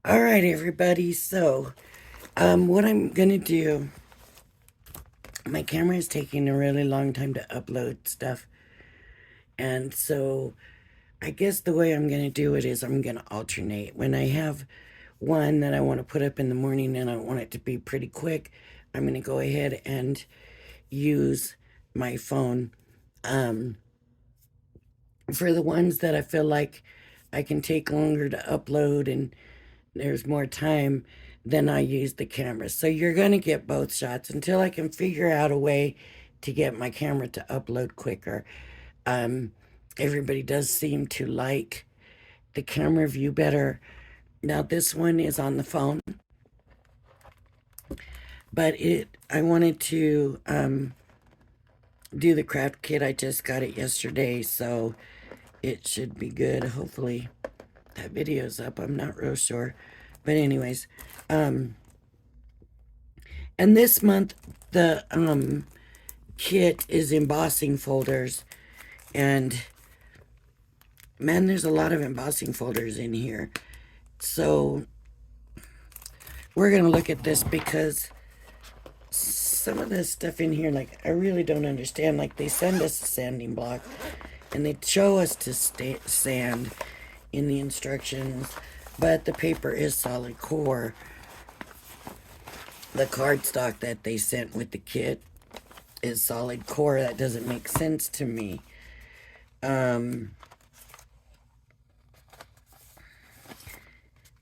All right, everybody. So, what I'm gonna do, my camera is taking a really long time to upload stuff, and so I guess the way I'm gonna do it is I'm gonna alternate. When I have one that I want to put up in the morning and I want it to be pretty quick, I'm gonna go ahead and use my phone. Um, for the ones that I feel like I can take longer to upload and there's more time, then I use the camera. So you're going to get both shots until I can figure out a way to get my camera to upload quicker. Um, Everybody does seem to like the camera view better. Now this one is on the phone, but I wanted to do the craft kit. I just got it yesterday, so it should be good. Hopefully that video's up. I'm not real sure. But anyways, um, and this month the kit is embossing folders, and man, there's a lot of embossing folders in here. So we're gonna look at this because some of this stuff in here, like, I really don't understand. Like, they send us a sanding block and they show us to sand in the instructions, but the paper is solid core. The cardstock that they sent with the kit is solid core. That doesn't make sense to me.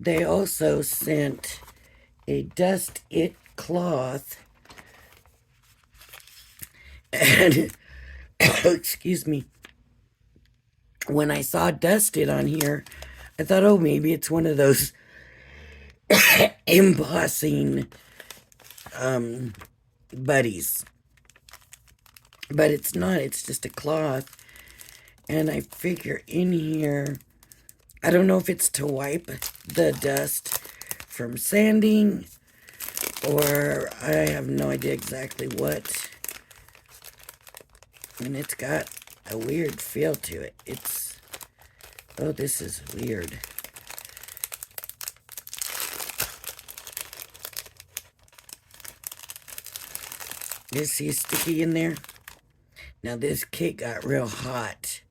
They also sent a dust it cloth, and excuse me, when I saw dust it on here, I thought, oh, maybe it's one of those embossing buddies, but it's not. It's just a cloth, and I figure in here, I don't know if it's to wipe the dust from sanding, or I have no idea exactly what. And it's got a weird feel to it. Oh, this is weird. You see sticky in there? Now this kit got real hot,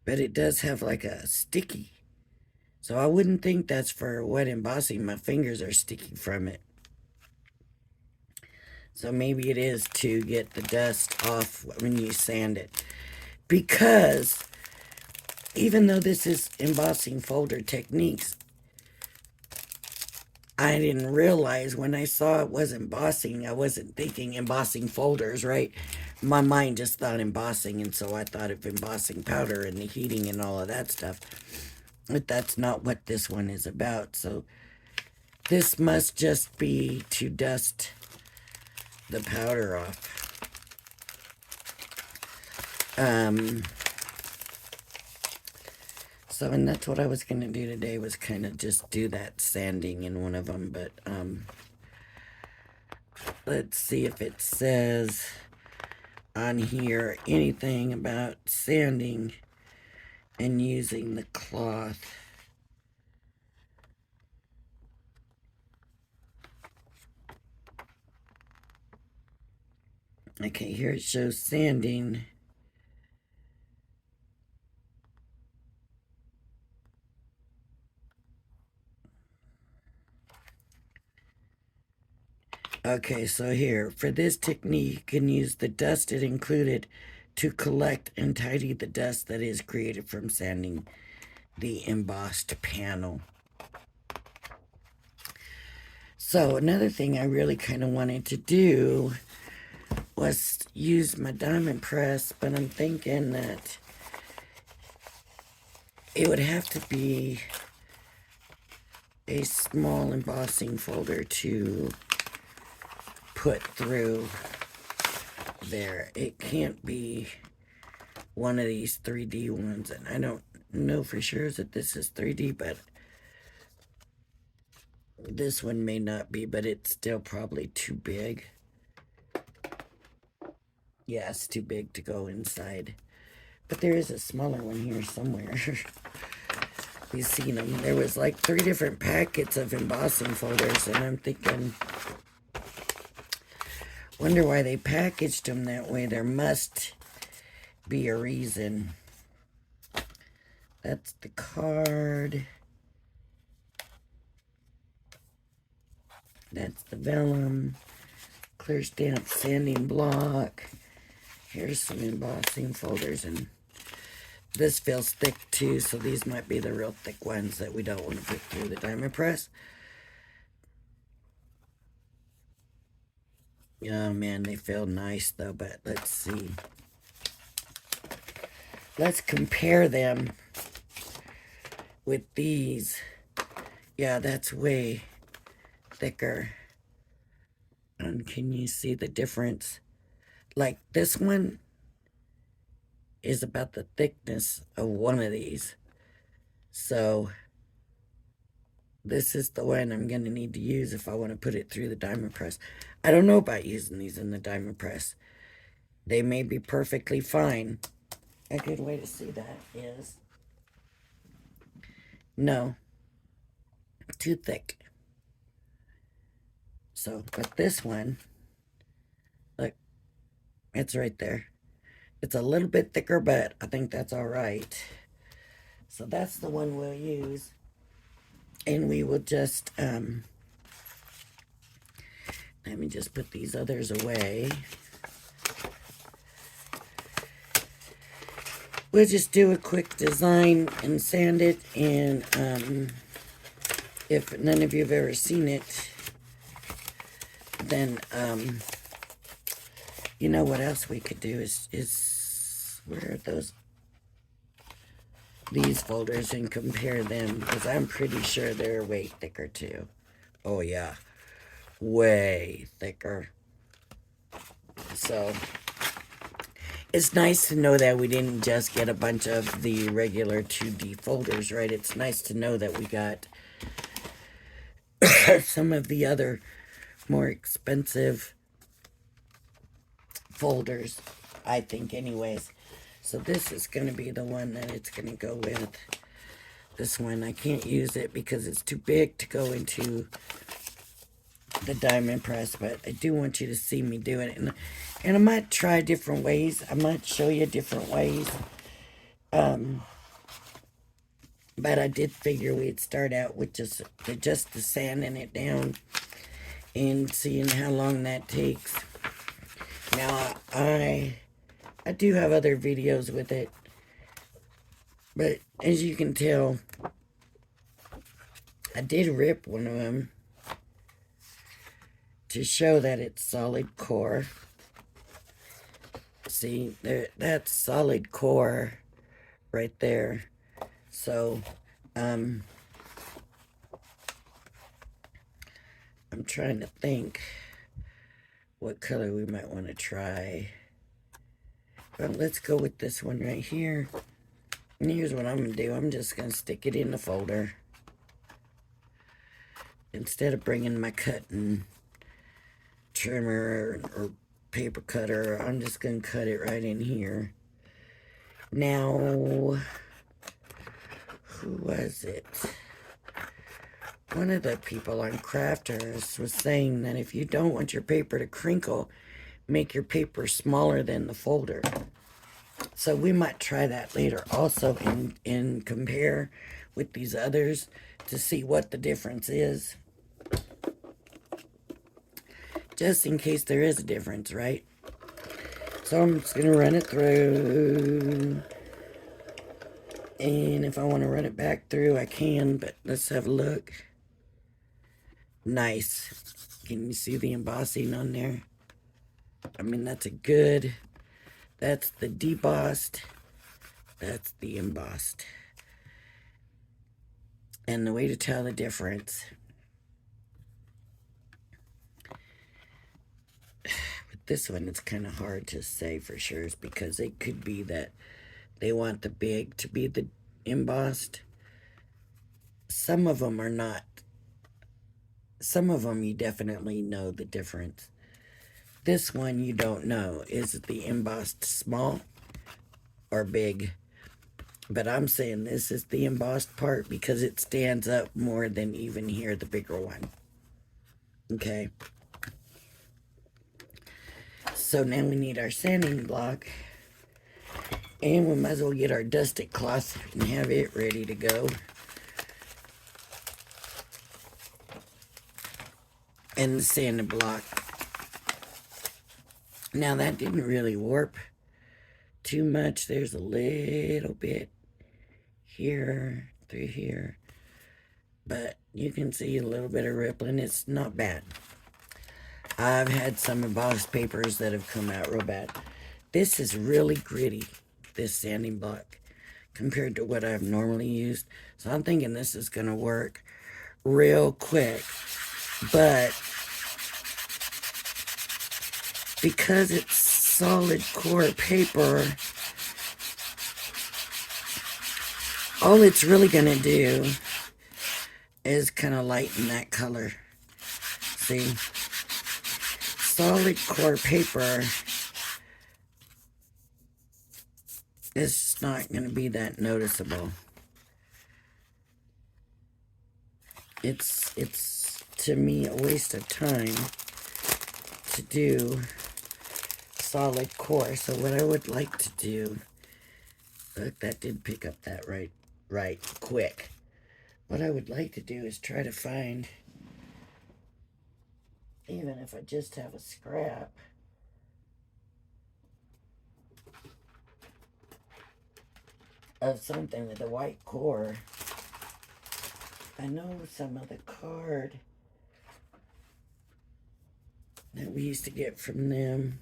but it does have like a sticky. So I wouldn't think that's for wet embossing. My fingers are sticky from it. So maybe it is to get the dust off when you sand it. Because even though this is embossing folder techniques, I didn't realize when I saw it was embossing, I wasn't thinking embossing folders, right? My mind just thought embossing, and so I thought of embossing powder and the heating and all of that stuff. But that's not what this one is about. So this must just be to dust the powder off. So, and that's what I was going to do today, was kind of just do that sanding in one of them. But let's see if it says on here anything about sanding and using the cloth. Okay, here it shows sanding. Okay, so here, for this technique, you can use the dust it included to collect and tidy the dust that is created from sanding the embossed panel. So another thing I really kind of wanted to do was use my diamond press, but I'm thinking that it would have to be a small embossing folder to put through there. It can't be one of these 3D ones, and I don't know for sure that this is 3D, but this one may not be, but it's still probably too big. Yeah, it's too big to go inside. But there is a smaller one here somewhere. You seen them. There was like 3 different packets of embossing folders, and I'm thinking, wonder why they packaged them that way. There must be a reason. That's the card. That's the vellum. Clear stamp sanding block. Here's some embossing folders, and this feels thick too, so these might be the real thick ones that we don't want to put through the diamond press. Oh man, they feel nice though, but let's see. Let's compare them with these. Yeah, that's way thicker. And can you see the difference? Like this one is about the thickness of one of these. So this is the one I'm going to need to use if I want to put it through the diamond press. I don't know about using these in the diamond press. They may be perfectly fine. A good way to see that is, no, too thick. So, but this one, look, it's right there. It's a little bit thicker, but I think that's all right. So that's the one we'll use. And we will just, let me just put these others away. We'll just do a quick design and sand it. And if none of you have ever seen it, then you know what else we could do is where are these folders, and compare them, because I'm pretty sure they're way thicker too. Oh yeah, way thicker. So it's nice to know that we didn't just get a bunch of the regular 2D folders, right? It's nice to know that we got some of the other more expensive folders, I think anyways. So this is going to be the one that it's going to go with. This one, I can't use it because it's too big to go into the diamond press, but I do want you to see me do it. And I might try different ways. I might show you different ways. But I did figure we'd start out with just the sanding it down and seeing how long that takes. Now, I do have other videos with it, but as you can tell, I did rip one of them to show that it's solid core. See, that's solid core right there. So, I'm trying to think what color we might want to try. Well, let's go with this one right here. And here's what I'm going to do. I'm just going to stick it in the folder. Instead of bringing my cutting trimmer or paper cutter, I'm just going to cut it right in here. Now, who was it? One of the people on Crafters was saying that if you don't want your paper to crinkle, make your paper smaller than the folder. So we might try that later also and compare with these others to see what the difference is. Just in case there is a difference, right? So I'm just going to run it through. And if I want to run it back through, I can, but let's have a look. Nice. Can you see the embossing on there? I mean, that's the debossed, that's the embossed. And the way to tell the difference, with this one, it's kind of hard to say for sure, because it could be that they want the big to be the embossed. Some of them are not. Some of them you definitely know the difference. This one you don't know. Is it the embossed small or big? But I'm saying this is the embossed part because it stands up more than even here, the bigger one. Okay. So now we need our sanding block. And we might as well get our dusting cloth and have it ready to go. And the sanding block. Now that didn't really warp too much. There's a little bit here, through here. But you can see a little bit of rippling. It's not bad. I've had some embossed papers that have come out real bad. This is really gritty, this sanding block, compared to what I've normally used. So I'm thinking this is going to work real quick. But because it's solid core paper, all it's really going to do is kind of lighten that color. See? Solid core paper is not going to be that noticeable. It's to me a waste of time to do solid core. So what I would like to do, look, that did pick up that right quick. What I would like to do is try to find, even if I just have a scrap, of something with a white core. I know some of the card that we used to get from them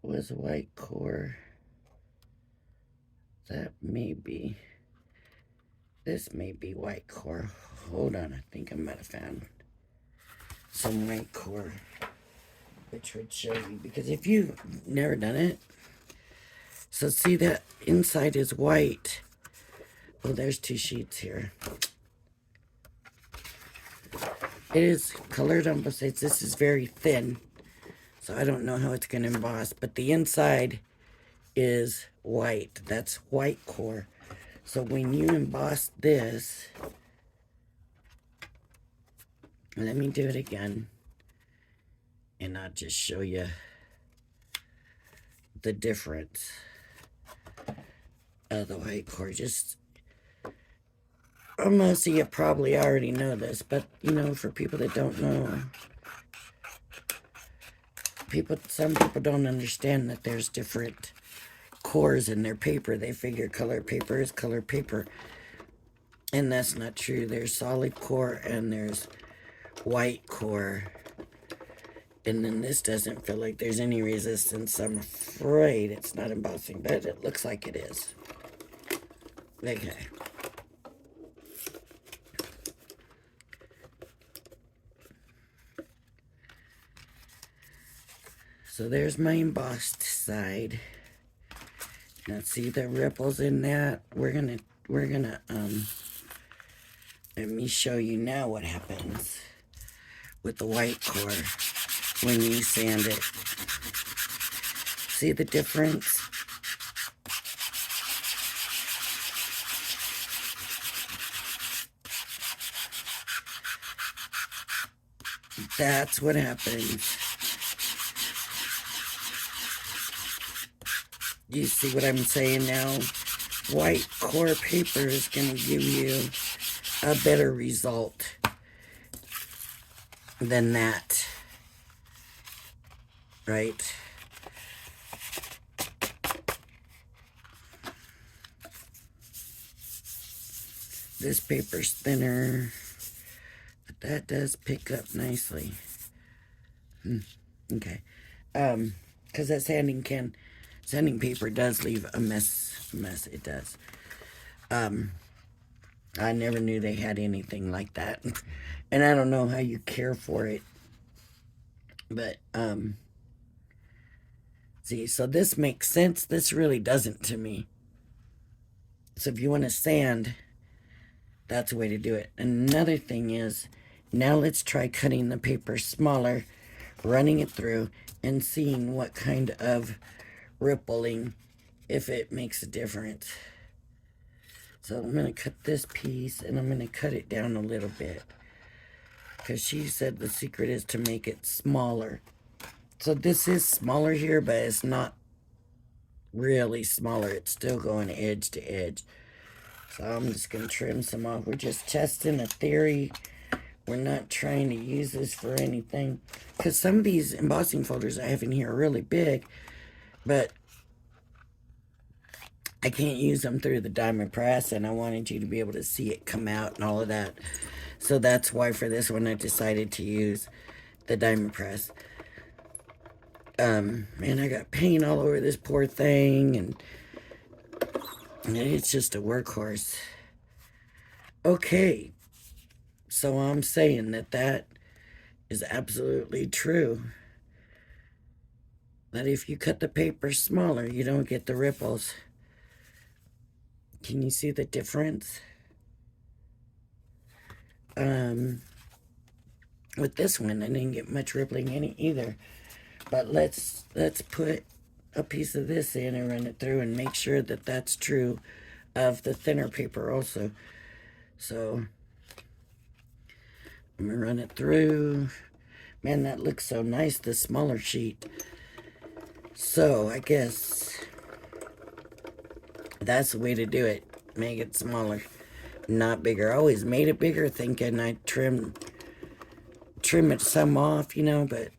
was a white core. That may be, this may be white core. Hold on, I think I might have found some white core, which would show you, because if you've never done it, so see that inside is white. Oh, there's two sheets here. It is colored on both sides. This is very thin, so I don't know how it's going to emboss, but the inside is white. That's white core. So when you emboss this, let me do it again, and I'll just show you the difference of the white core. Just, most of you probably already know this, but you know, for people that don't know, some people don't understand that there's different cores in their paper. They figure color paper is color paper, and that's not true. There's solid core and there's white core, and then this doesn't feel like there's any resistance. I'm afraid it's not embossing, but it looks like it is. Okay. So there's my embossed side. Now see the ripples in that? We're gonna let me show you now what happens with the white core when you sand it. See the difference? That's what happens. You see what I'm saying now? White core paper is going to give you a better result than that, right? This paper's thinner, but that does pick up nicely. Okay. Because that sanding paper does leave a mess. It does. I never knew they had anything like that. And I don't know how you care for it. But, see, so this makes sense. This really doesn't to me. So if you want to sand, that's a way to do it. Another thing is, now let's try cutting the paper smaller, running it through, and seeing what kind of rippling if it makes a difference. So I'm going to cut this piece and I'm going to cut it down a little bit, because she said the secret is to make it smaller. So this is smaller here, but it's not really smaller. It's still going edge to edge. So I'm just going to trim some off. We're just testing a theory. We're not trying to use this for anything, because some of these embossing folders I have in here are really big, but I can't use them through the diamond press, and I wanted you to be able to see it come out and all of that. So that's why for this one I decided to use the diamond press. Man, I got paint all over this poor thing, and it's just a workhorse. Okay, so I'm saying that is absolutely true. That if you cut the paper smaller, you don't get the ripples. Can you see the difference? With this one, I didn't get much rippling in it either. But let's put a piece of this in and run it through and make sure that that's true of the thinner paper also. So I'm gonna run it through. Man, that looks so nice, the smaller sheet. So I guess that's the way to do it. Make it smaller, not bigger. I always made it bigger thinking I'd trim it some off, you know, but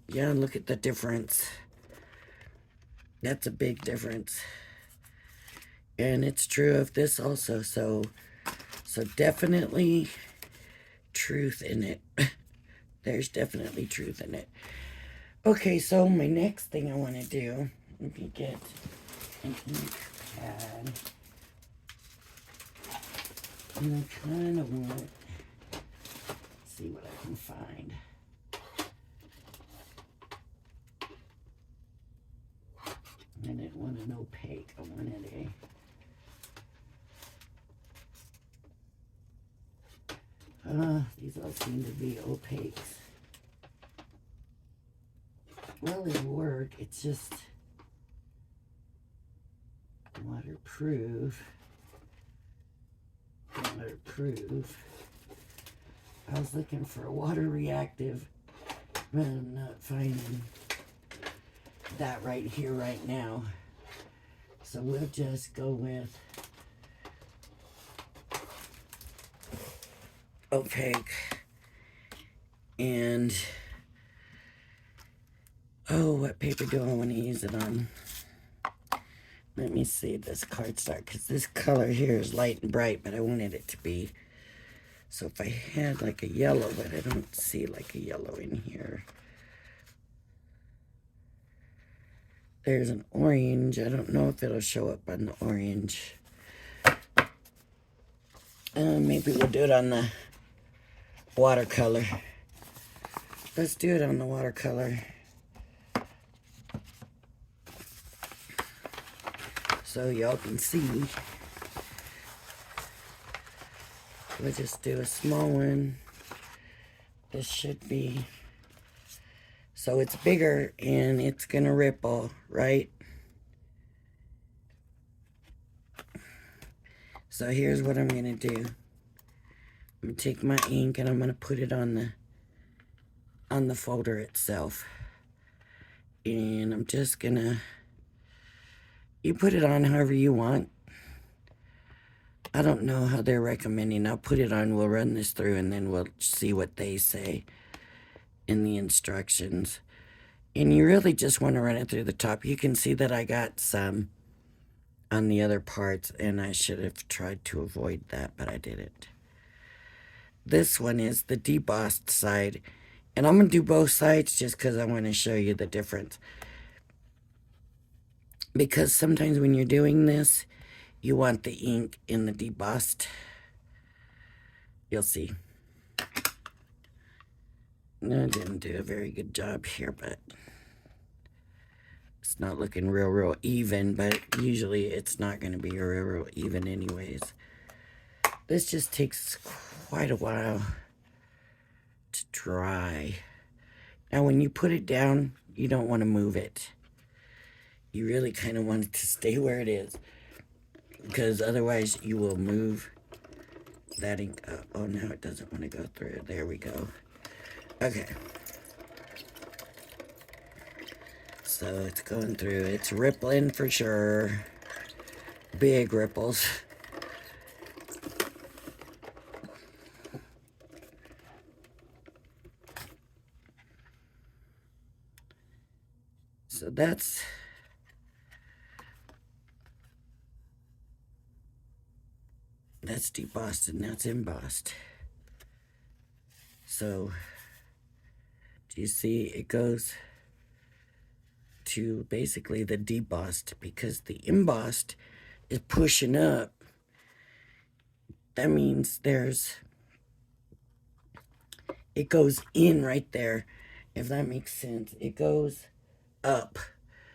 yeah, look at the difference. That's a big difference. And it's true of this also, so definitely truth in it. There's definitely truth in it. Okay, so my next thing I want to do, let me get an ink pad. And I kind of want to see what I can find. I didn't want an opaque, I wanted these all seem to be opaques. Well, it'll work, it's just waterproof. I was looking for a water reactive, but I'm not finding that right here, right now. So we'll just go with opaque. And oh, what paper do I want to use it on? Let me see this cardstock, because this color here is light and bright, but I wanted it to be. So if I had like a yellow, but I don't see like a yellow in here. There's an orange. I don't know if it'll show up on the orange. Maybe we'll do it on the watercolor. Let's do it on the watercolor. So y'all can see. We'll just do a small one. This should be, so it's bigger and it's gonna ripple, right? So here's what I'm gonna do. I'm gonna take my ink and I'm gonna put it on the folder itself. And I'm just gonna, you put it on however you want. I don't know how they're recommending. I'll put it on, we'll run this through, and then we'll see what they say in the instructions. And you really just want to run it through the top. You can see that I got some on the other parts, and I should have tried to avoid that, but I didn't. This one is the debossed side, and I'm going to do both sides just because I want to show you the difference. Because sometimes when you're doing this, you want the ink in the debossed. You'll see. I didn't do a very good job here, but it's not looking real even, but usually it's not going to be real even anyways. This just takes quite a while to dry. Now when you put it down, you don't want to move it. you really kind of want it to stay where it is, because otherwise you will move that ink up. Oh, now it doesn't want to go through. There we go. Okay. So it's going through. It's rippling for sure. Big ripples. So that's debossed and that's embossed. So do you see it goes to basically the debossed, because the embossed is pushing up. That means it goes in right there, if that makes sense. It goes up.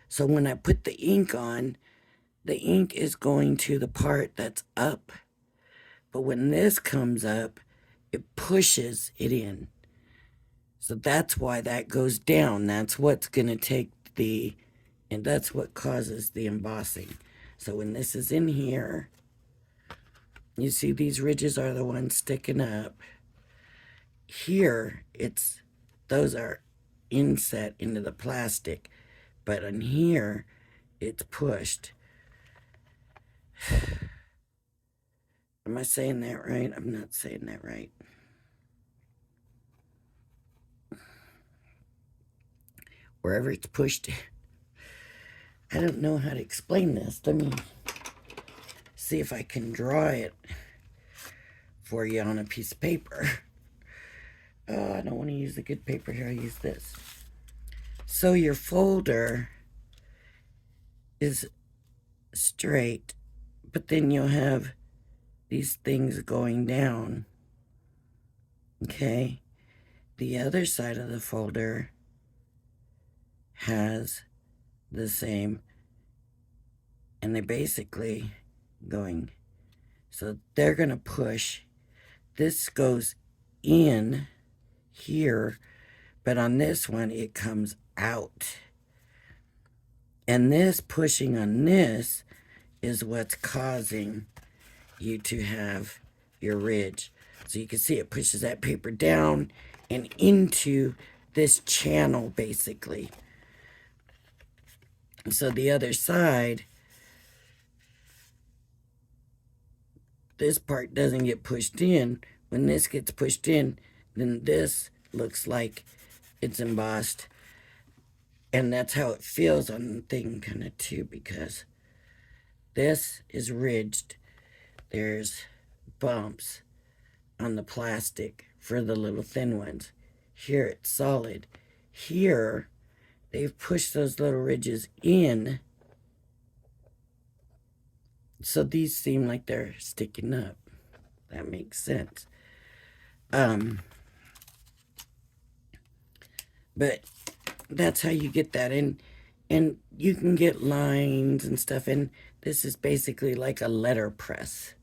So when I put the ink on, the ink is going to the part that's up. But when this comes up, it pushes it in. So that's why that goes down. That's what's going to take and that's what causes the embossing. So when this is in here, you see these ridges are the ones sticking up. Here, those are inset into the plastic. But on here, it's pushed. Am I saying that right? I'm not saying that right. Wherever it's pushed. I don't know how to explain this. Let me see if I can draw it for you on a piece of paper. I don't want to use the good paper here. I use this. So your folder is straight, but then you'll have these things going down. Okay? The other side of the folder has the same, and they're basically going. So they're going to push. This goes in here, but on this one it comes out. And this pushing on this is what's causing you to have your ridge. So you can see it pushes that paper down and into this channel basically. So the other side, this part doesn't get pushed in. When this gets pushed in, then this looks like it's embossed. And that's how it feels on the thing kind of too, because this is ridged. There's bumps on the plastic for the little thin ones. Here it's solid. Here, they've pushed those little ridges in. So these seem like they're sticking up. That makes sense. But that's how you get that. And you can get lines and stuff. And this is basically like a letterpress.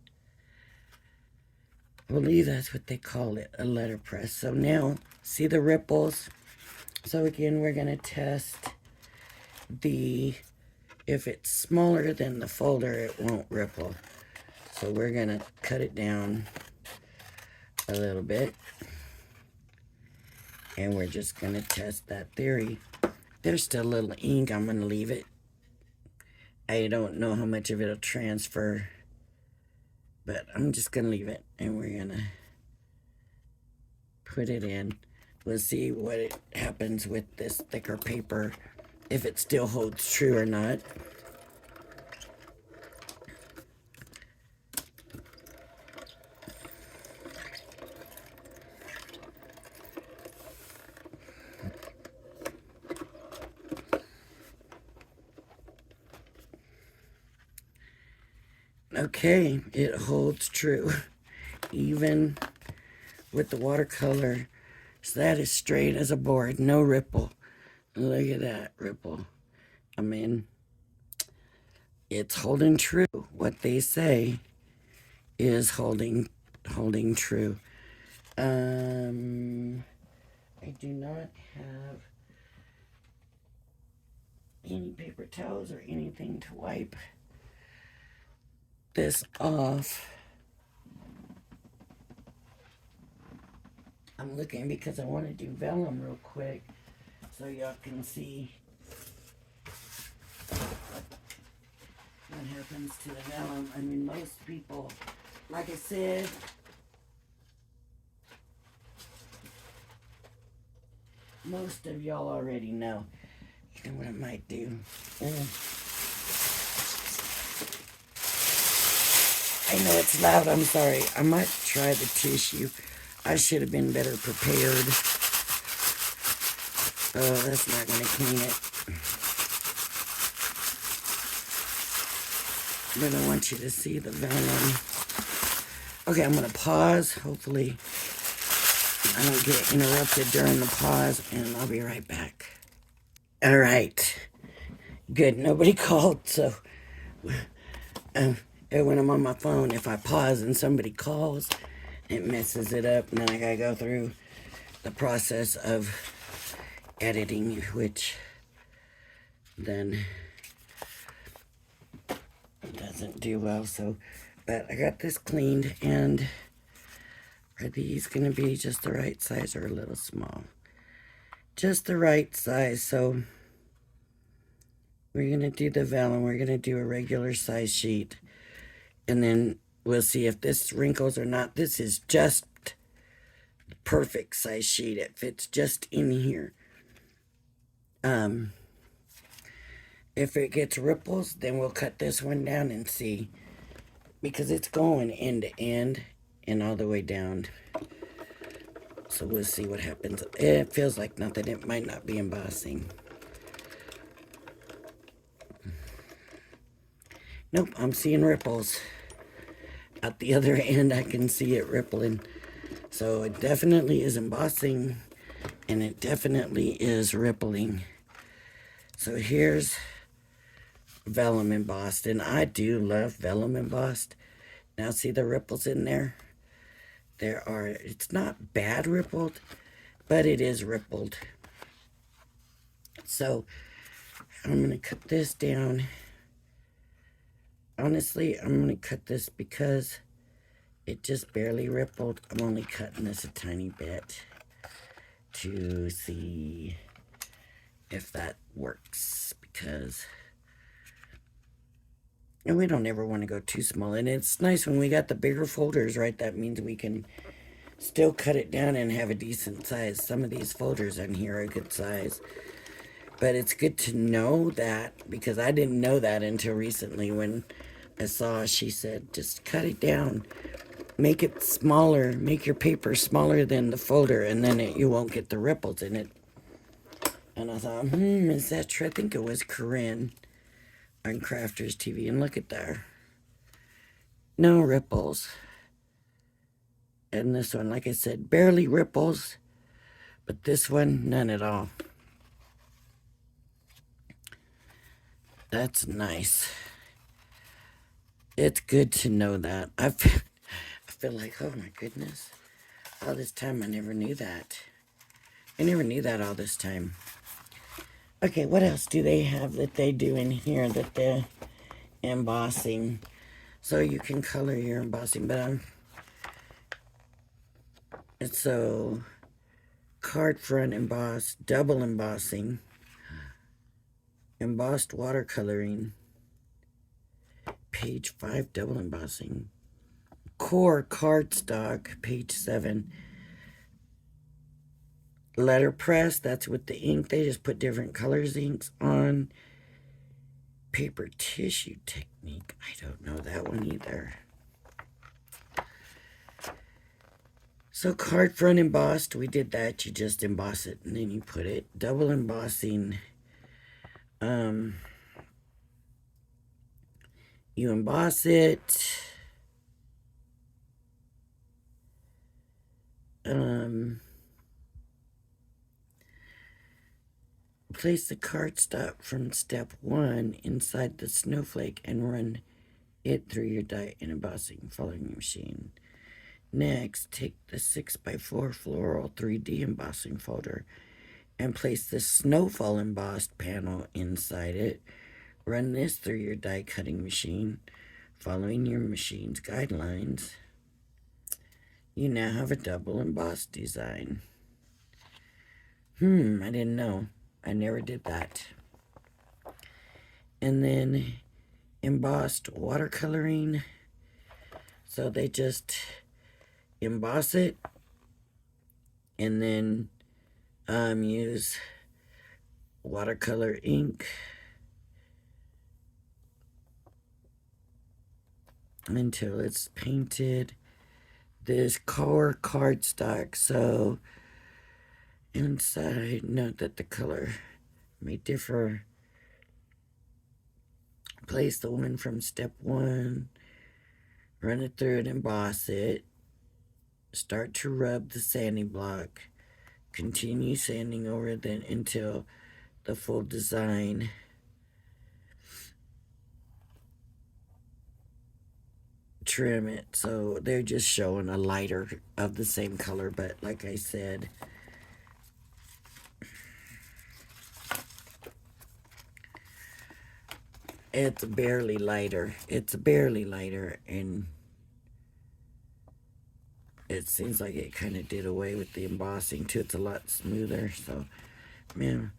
I believe that's what they call it, a letterpress. So now, see the ripples? So again, we're going to test if it's smaller than the folder, it won't ripple. So we're going to cut it down a little bit. And we're just going to test that theory. There's still a little ink. I'm going to leave it. I don't know how much of it will transfer, but I'm just going to leave it. And we're going to put it in. We'll see what happens with this thicker paper, if it still holds true or not. Okay, it holds true, even with the watercolor. So that is straight as a board, no ripple. Look at that ripple. I mean, it's holding true. What they say is holding true. I do not have any paper towels or anything to wipe this off. I'm looking because I want to do vellum real quick so y'all can see what happens to the vellum. I mean, most people, like I said, most of y'all already know. You know what I might do? I know it's loud, I'm sorry. I might try the tissue. I should have been better prepared. Oh, that's not going to clean it. But I want you to see the vellum. Okay, I'm going to pause. Hopefully I don't get interrupted during the pause, and I'll be right back. All right. Good. Nobody called, so and when I'm on my phone, if I pause and somebody calls, it messes it up, and then I gotta go through the process of editing, which then doesn't do well. So, but I got this cleaned, and are these gonna be just the right size or a little small? Just the right size. So we're gonna do the vellum. We're gonna do a regular size sheet, and then we'll see if this wrinkles or not. This is just the perfect size sheet. It fits just in here. If it gets ripples, then we'll cut this one down and see, because it's going end to end and all the way down. So we'll see what happens. It feels like nothing. It might not be embossing. Nope, I'm seeing ripples. At the other end, I can see it rippling. So it definitely is embossing, and it definitely is rippling. So here's vellum embossed, and I do love vellum embossed. Now see the ripples in there? It's not bad rippled, but it is rippled. So I'm going to cut this down. Honestly, I'm going to cut this because it just barely rippled. I'm only cutting this a tiny bit to see if that works, because and we don't ever want to go too small. And it's nice when we got the bigger folders, right? That means we can still cut it down and have a decent size. Some of these folders on here are a good size. But it's good to know that, because I didn't know that until recently when I saw, she said, just cut it down. Make it smaller. Make your paper smaller than the folder, and then you won't get the ripples in it. And I thought, is that true? I think it was Corinne on Crafters TV. And look at there. No ripples. And this one, like I said, barely ripples. But this one, none at all. That's nice. It's good to know that. I feel like, oh my goodness. All this time I never knew that. I never knew that all this time. Okay, what else do they have that they do in here that they're embossing? So you can color your embossing, but it's so card front embossed, double embossing, embossed watercoloring, page 5 double embossing, core cardstock, page 7, letterpress, that's with the ink. They just put different colors inks on. Paper tissue technique, I don't know that one either. So card front embossed, we did that. You just emboss it and then you put it. Double embossing, you emboss it. Place the cardstock from step 1 inside the snowflake and run it through your die and embossing following machine. Next, take the 6x4 floral 3D embossing folder and place the snowfall embossed panel inside it. Run this through your die cutting machine, following your machine's guidelines. You now have a double embossed design. I didn't know. I never did that. And then embossed watercoloring. So they just emboss it and then use watercolor ink until it's painted. This core cardstock, so inside, note that the color may differ. Place the one from step 1, run it through and emboss it. Start to rub the sanding block. Continue sanding over then until the full design. Trim it. So they're just showing a lighter of the same color, but like I said, it's barely lighter. It's barely lighter, and it seems like it kind of did away with the embossing too. It's a lot smoother. So, man,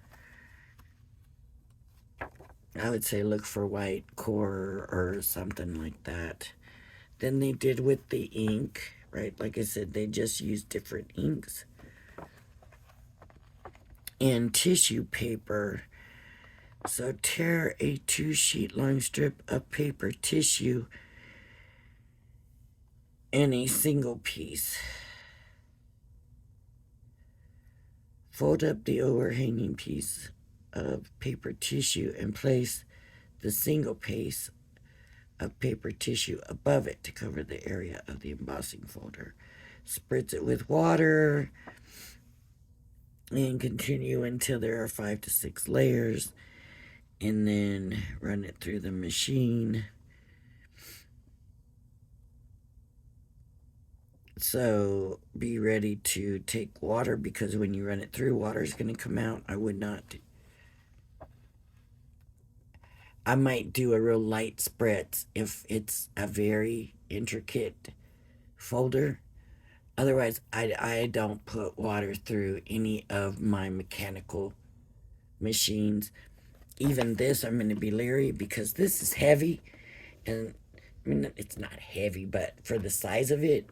I would say look for white core or something like that. Then they did with the ink, right? Like I said, they just used different inks. And tissue paper. So tear a 2-sheet long strip of paper tissue in a single piece. Fold up the overhanging piece of paper tissue and place the single piece of paper tissue above it to cover the area of the embossing folder. Spritz it with water and continue until there are 5 to 6 layers, and then run it through the machine. So be ready to take water, because when you run it through, water is going to come out. I might do a real light spritz if it's a very intricate folder. Otherwise, I don't put water through any of my mechanical machines. Even this, I'm going to be leery because this is heavy. And, I mean, it's not heavy, but for the size of it,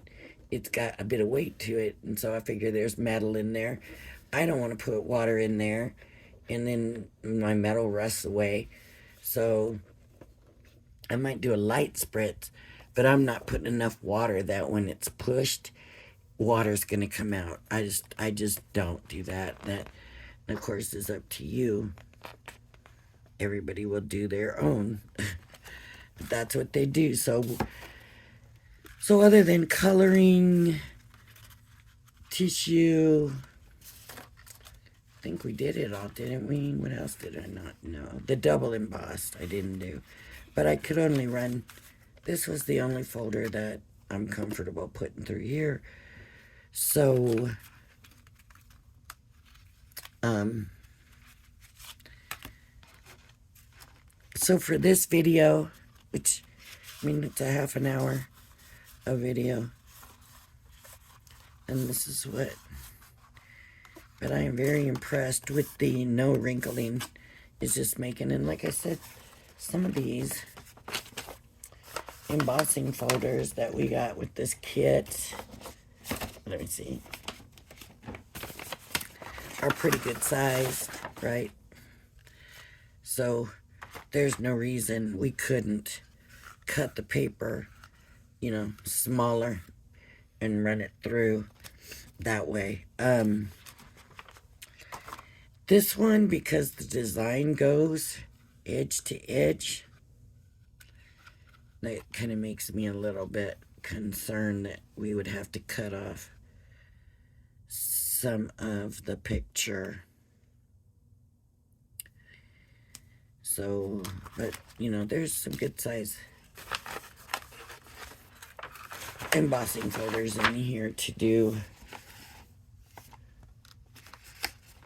it's got a bit of weight to it. And so I figure there's metal in there. I don't want to put water in there, and then my metal rusts away. So I might do a light spritz, but I'm not putting enough water that when it's pushed, water's going to come out. I just don't do that. That, of course, is up to you. Everybody will do their own. That's what they do. So other than coloring, tissue, I think we did it all, didn't we? What else did I not know? The double embossed I didn't do. But I could only run, this was the only folder that I'm comfortable putting through here. So, for this video, which, I mean, it's a half an hour of video, and this is what, but I am very impressed with the no wrinkling it's just making. And like I said, some of these embossing folders that we got with this kit, let me see, are pretty good size, right? So there's no reason we couldn't cut the paper, you know, smaller and run it through that way. This one, because the design goes edge to edge, that kind of makes me a little bit concerned that we would have to cut off some of the picture. So, but, you know, there's some good size embossing folders in here to do.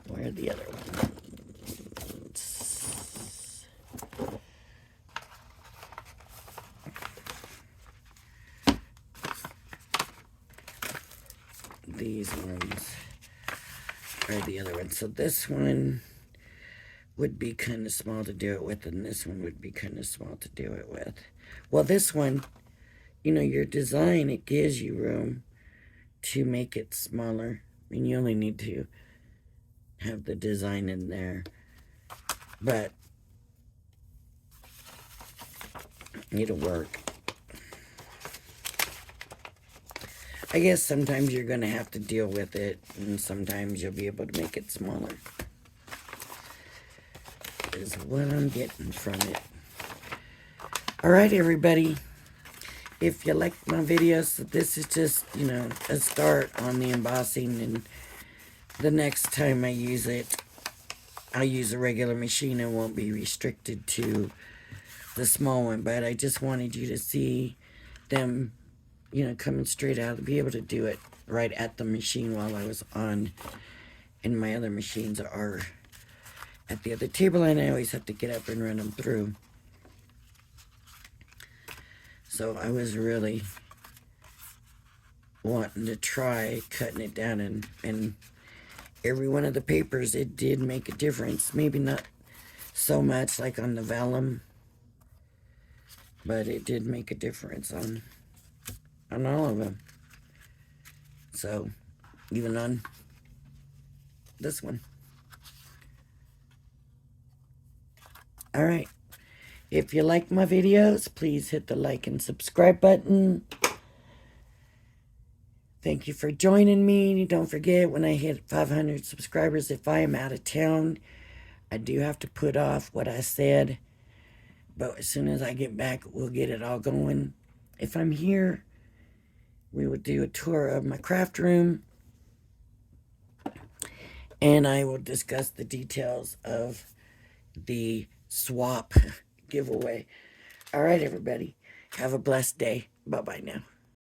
Where the other ones. These ones are the other ones. So this one would be kind of small to do it with, and this one would be kind of small to do it with. Well, this one, you know, your design, it gives you room to make it smaller. I mean, you only need to have the design in there, but it'll work. I guess sometimes you're going to have to deal with it, and sometimes you'll be able to make it smaller. Is what I'm getting from it. Alright, everybody. If you like my videos, this is just, you know, a start on the embossing, and the next time I use it, I'll use a regular machine and won't be restricted to the small one. But I just wanted you to see them, you know, coming straight out, be able to do it right at the machine while I was on, and my other machines are at the other table, and I always have to get up and run them through. So I was really wanting to try cutting it down, and every one of the papers, it did make a difference. Maybe not so much like on the Vellum, but it did make a difference on all of them. So even on this one. All right. If you like my videos, please hit the like and subscribe button. Thank you for joining me. Don't forget, when I hit 500 subscribers, if I am out of town, I do have to put off what I said. But as soon as I get back, we'll get it all going. If I'm here, we will do a tour of my craft room, and I will discuss the details of the swap giveaway. All right, everybody. Have a blessed day. Bye-bye now.